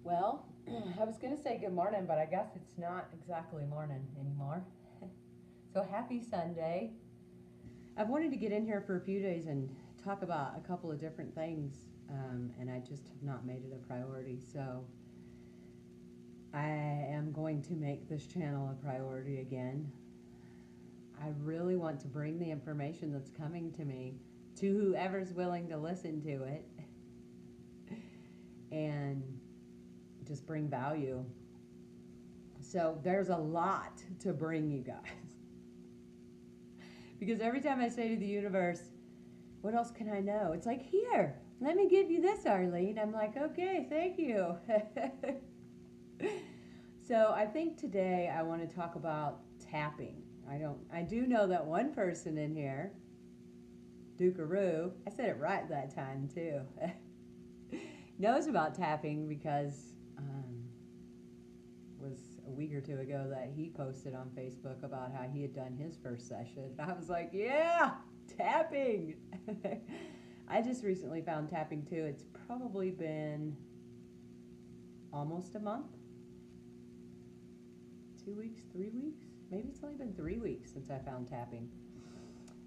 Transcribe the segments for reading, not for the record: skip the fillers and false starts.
Well, I was going to say good morning, but I guess it's not exactly morning anymore. So happy Sunday. I've wanted to get in here for a few days and talk about a couple of different things, and I just have not made it a priority. So I am going to make this channel a priority again. I really want to bring the information that's coming to me to whoever's willing to listen to it and just bring value. So there's a lot to bring you guys. Because every time I say to the universe, what else can I know? It's like, here, let me give you this, Arlene. I'm like, okay, thank you. So I think today I want to talk about tapping. I do know that one person in here, Dukaroo, I said it right that time too, knows about tapping because was a week or two ago that he posted on Facebook about how he had done his first session. I was like, yeah, tapping. I just recently found tapping too. It's probably been almost a month, 2 weeks, 3 weeks. Maybe it's only been 3 weeks since I found tapping.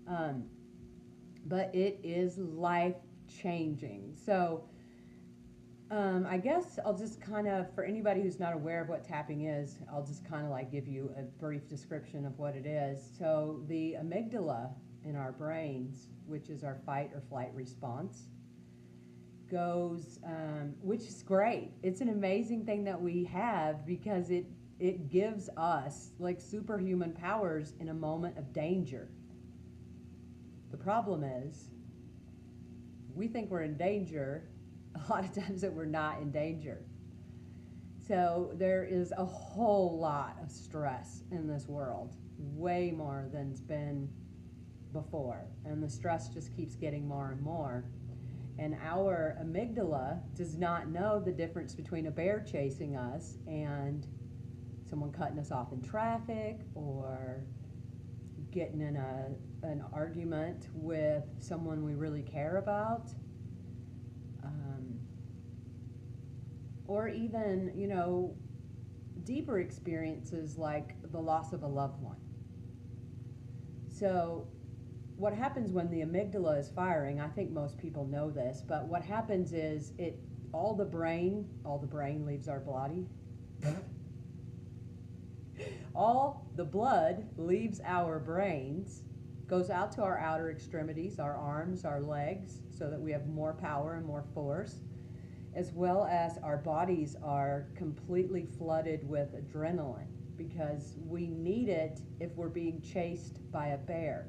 Um, but it is life changing. So I guess I'll just kind of, for anybody who's not aware of what tapping is, I'll just kind of like give you a brief description of what it is. So the amygdala in our brains, which is our fight or flight response, goes, which is great. It's an amazing thing that we have because it gives us like superhuman powers in a moment of danger. The problem is we think we're in danger a lot of times that we're not in danger. So there is a whole lot of stress in this world, way more than's been before. And the stress just keeps getting more and more. And our amygdala does not know the difference between a bear chasing us and someone cutting us off in traffic or getting in an argument with someone we really care about. Or even, deeper experiences like the loss of a loved one. So what happens when the amygdala is firing, I think most people know this, but what happens is all the brain leaves our body. All the blood leaves our brains, goes out to our outer extremities, our arms, our legs, so that we have more power and more force, as well as our bodies are completely flooded with adrenaline because we need it if we're being chased by a bear.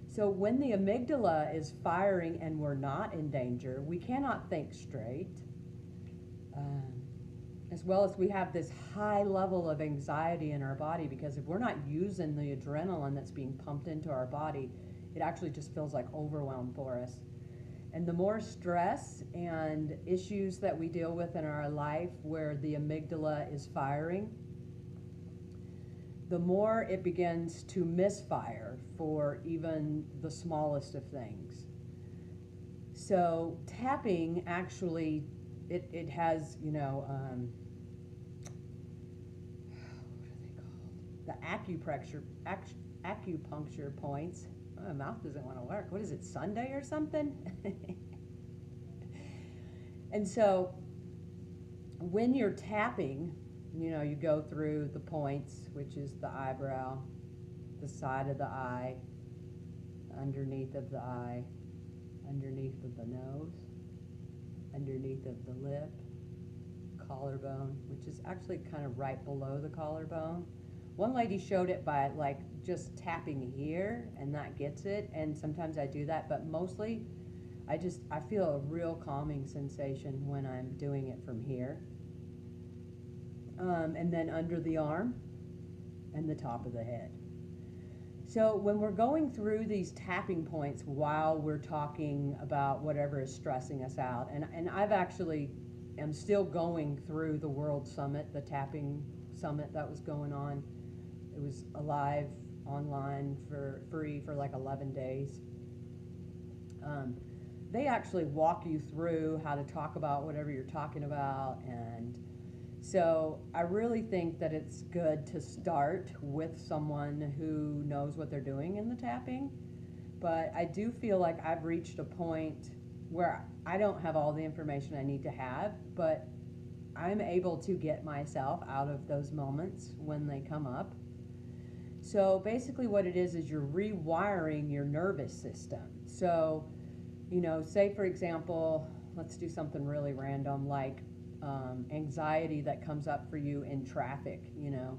So when the amygdala is firing and we're not in danger, we cannot think straight. As well as we have this high level of anxiety in our body because if we're not using the adrenaline that's being pumped into our body, it actually just feels like overwhelm for us. And the more stress and issues that we deal with in our life where the amygdala is firing, the more it begins to misfire for even the smallest of things. So tapping actually, it has, what are they called? The acupuncture points. My mouth doesn't want to work. What is it, Sunday or something? And so when you're tapping, you go through the points, which is the eyebrow, the side of the eye, underneath of the eye, underneath of the nose, underneath of the lip, collarbone, which is actually kind of right below the collarbone. One lady showed it by like just tapping here and that gets it, and sometimes I do that, but mostly I feel a real calming sensation when I'm doing it from here. And then under the arm and the top of the head. So when we're going through these tapping points while we're talking about whatever is stressing us out, and I've actually am still going through the World Summit, the tapping summit that was going on. It was live online for free for like 11 days. they actually walk you through how to talk about whatever you're talking about. And so I really think that it's good to start with someone who knows what they're doing in the tapping. But I do feel like I've reached a point where I don't have all the information I need to have, but I'm able to get myself out of those moments when they come up. So basically, what it is you're rewiring your nervous system. So, say for example, let's do something really random like anxiety that comes up for you in traffic.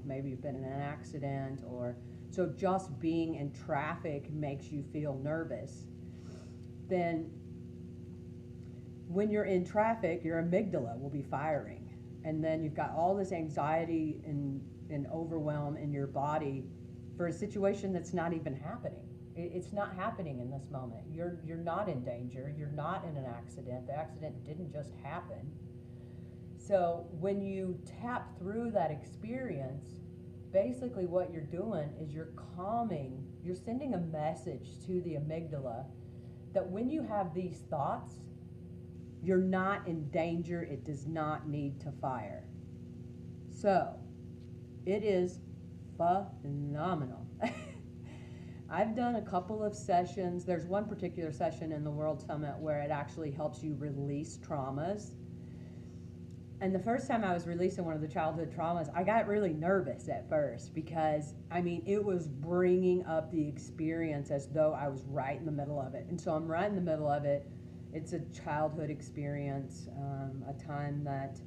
Maybe you've been in an accident, or so just being in traffic makes you feel nervous. Then when you're in traffic, your amygdala will be firing. And then you've got all this anxiety and overwhelm in your body for a situation that's not even happening. It's not happening in this moment. You're not in danger. You're not in an accident. The accident didn't just happen. So when you tap through that experience, basically what you're doing is you're calming, you're sending a message to the amygdala that when you have these thoughts, you're not in danger. It does not need to fire. So it is phenomenal. I've done a couple of sessions. There's one particular session in the World Summit where it actually helps you release traumas. And the first time I was releasing one of the childhood traumas, I got really nervous at first because, it was bringing up the experience as though I was right in the middle of it. And so I'm right in the middle of it. It's a childhood experience, a time that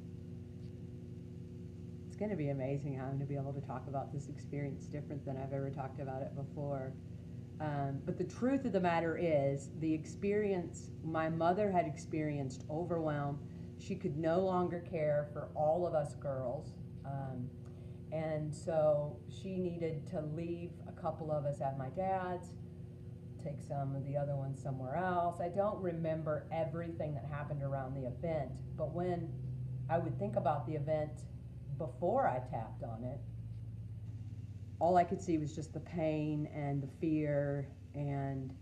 it's going to be amazing how I'm going to be able to talk about this experience different than I've ever talked about it before. But the truth of the matter is, the experience, my mother had experienced overwhelm. She could no longer care for all of us girls. And so she needed to leave a couple of us at my dad's, take some of the other ones somewhere else. I don't remember everything that happened around the event, but when I would think about the event before I tapped on it, all I could see was just the pain and the fear and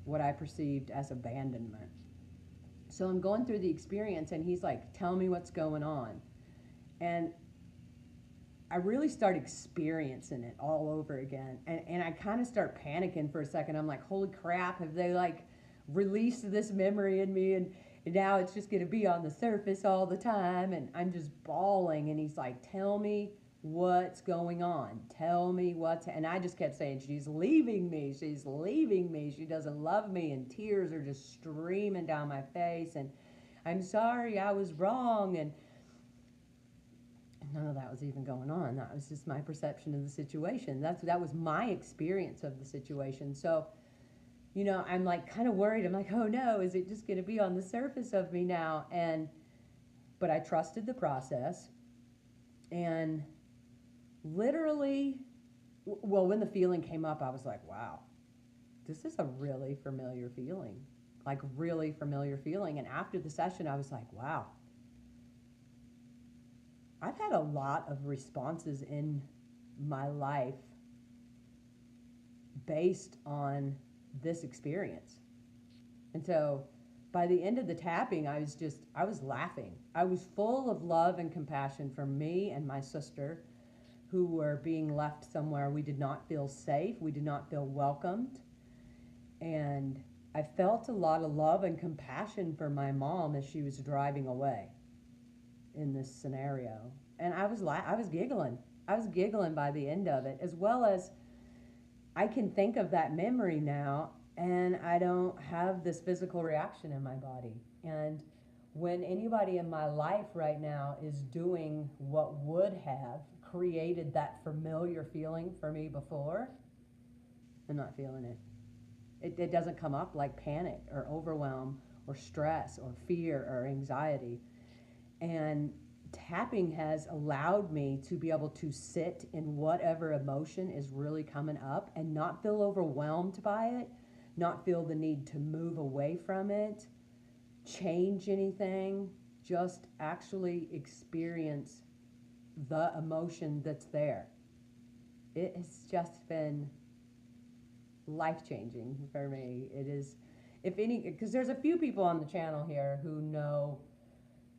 what I perceived as abandonment. So I'm going through the experience and he's like, tell me what's going on. And I really start experiencing it all over again. And I kind of start panicking for a second. I'm like, holy crap, have they released this memory in me? And now it's just going to be on the surface all the time. And I'm just bawling. And he's like, tell me what's going on. Tell me and I just kept saying, she's leaving me. She's leaving me. She doesn't love me. And tears are just streaming down my face. And I'm sorry, I was wrong. And none of that was even going on. That was just my perception of the situation. That was my experience of the situation. So, I'm kind of worried. I'm like, oh no, is it just going to be on the surface of me now? But I trusted the process. And literally, when the feeling came up, I was like, wow, this is a really familiar feeling. Really familiar feeling. And after the session, I was like, wow, I've had a lot of responses in my life based on this experience. And so by the end of the tapping, I was laughing. I was full of love and compassion for me and my sister who were being left somewhere we did not feel safe, we did not feel welcomed. And I felt a lot of love and compassion for my mom as she was driving away in this scenario. And I was giggling. I was giggling by the end of it, as well as I can think of that memory now and I don't have this physical reaction in my body. And when anybody in my life right now is doing what would have created that familiar feeling for me before, I'm not feeling it. It doesn't come up like panic or overwhelm or stress or fear or anxiety. And tapping has allowed me to be able to sit in whatever emotion is really coming up and not feel overwhelmed by it, not feel the need to move away from it, change anything, just actually experience the emotion that's there. It has just been life-changing for me. It if any, because there's a few people on the channel here who know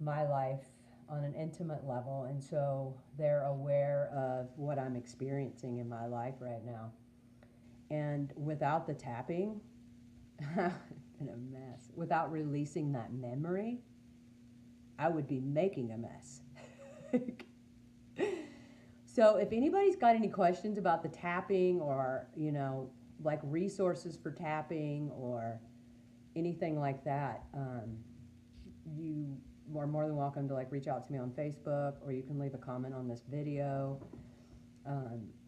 my life on an intimate level, and so they're aware of what I'm experiencing in my life right now. And without the tapping, in a mess. Without releasing that memory, I would be making a mess. So if anybody's got any questions about the tapping, or, you know, like resources for tapping or anything like that, you are more than welcome to like reach out to me on Facebook, or you can leave a comment on this video,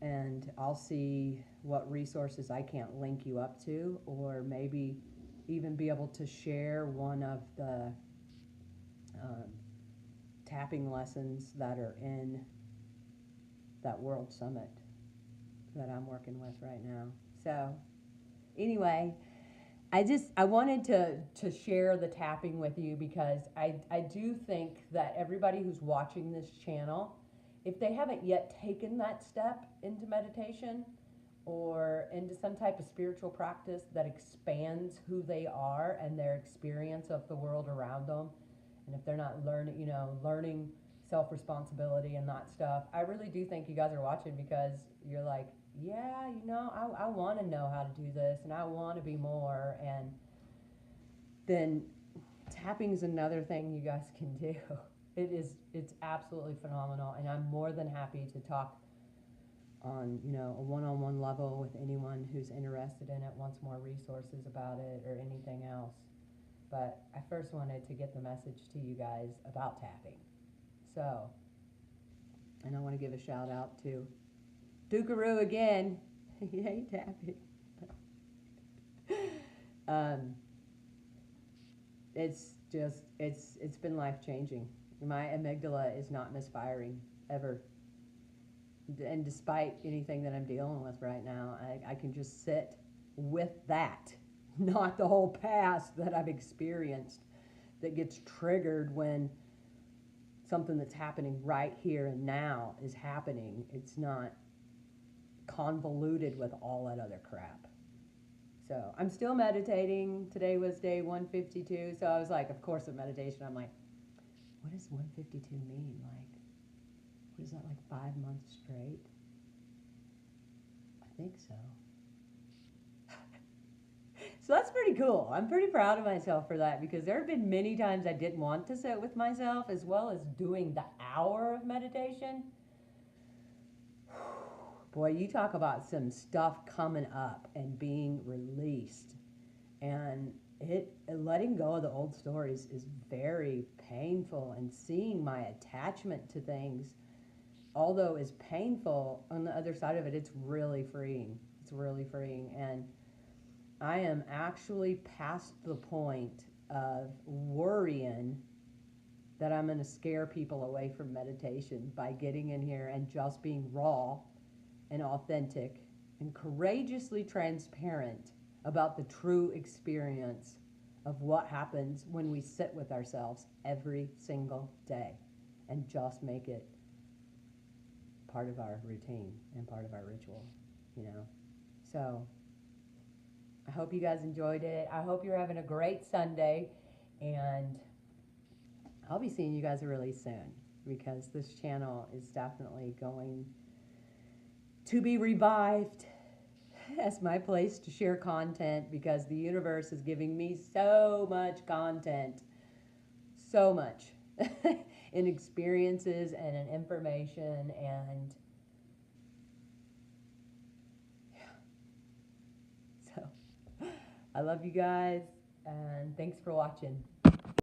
and I'll see what resources I can't link you up to, or maybe even be able to share one of the tapping lessons that are in that World Summit that I'm working with right now. So anyway, I wanted to share the tapping with you, because I do think that everybody who's watching this channel, if they haven't yet taken that step into meditation or into some type of spiritual practice that expands who they are and their experience of the world around them, and if they're not learning self-responsibility and that stuff, I really do think you guys are watching because you're like, yeah, I want to know how to do this, and I want to be more. And then tapping is another thing you guys can do. It's absolutely phenomenal, and I'm more than happy to talk on, a one-on-one level with anyone who's interested in it, wants more resources about it or anything else. But I first wanted to get the message to you guys about tapping. So, and I want to give a shout out to Dukaroo again. Yay, tapping. It's been life-changing. My amygdala is not misfiring ever. And despite anything that I'm dealing with right now, I can just sit with that, not the whole past that I've experienced that gets triggered when something that's happening right here and now is happening. It's not convoluted with all that other crap. So I'm still meditating. Today was day 152. So I was like, of course, with meditation, I'm like, what does 152 mean? Like, what is that, like 5 months straight? I think so. So that's pretty cool. I'm pretty proud of myself for that, because there have been many times I didn't want to sit with myself, as well as doing the hour of meditation. Boy, you talk about some stuff coming up and being released. And letting go of the old stories is very painful, and seeing my attachment to things, although is painful, on the other side of it, it's really freeing. It's really freeing. And I am actually past the point of worrying that I'm going to scare people away from meditation by getting in here and just being raw and authentic and courageously transparent about the true experience of what happens when we sit with ourselves every single day and just make it part of our routine and part of our ritual, So I hope you guys enjoyed it. I hope you're having a great Sunday, and I'll be seeing you guys really soon, because this channel is definitely going to be revived as my place to share content, because the universe is giving me so much content, so much in experiences and in information, and I love you guys, and thanks for watching.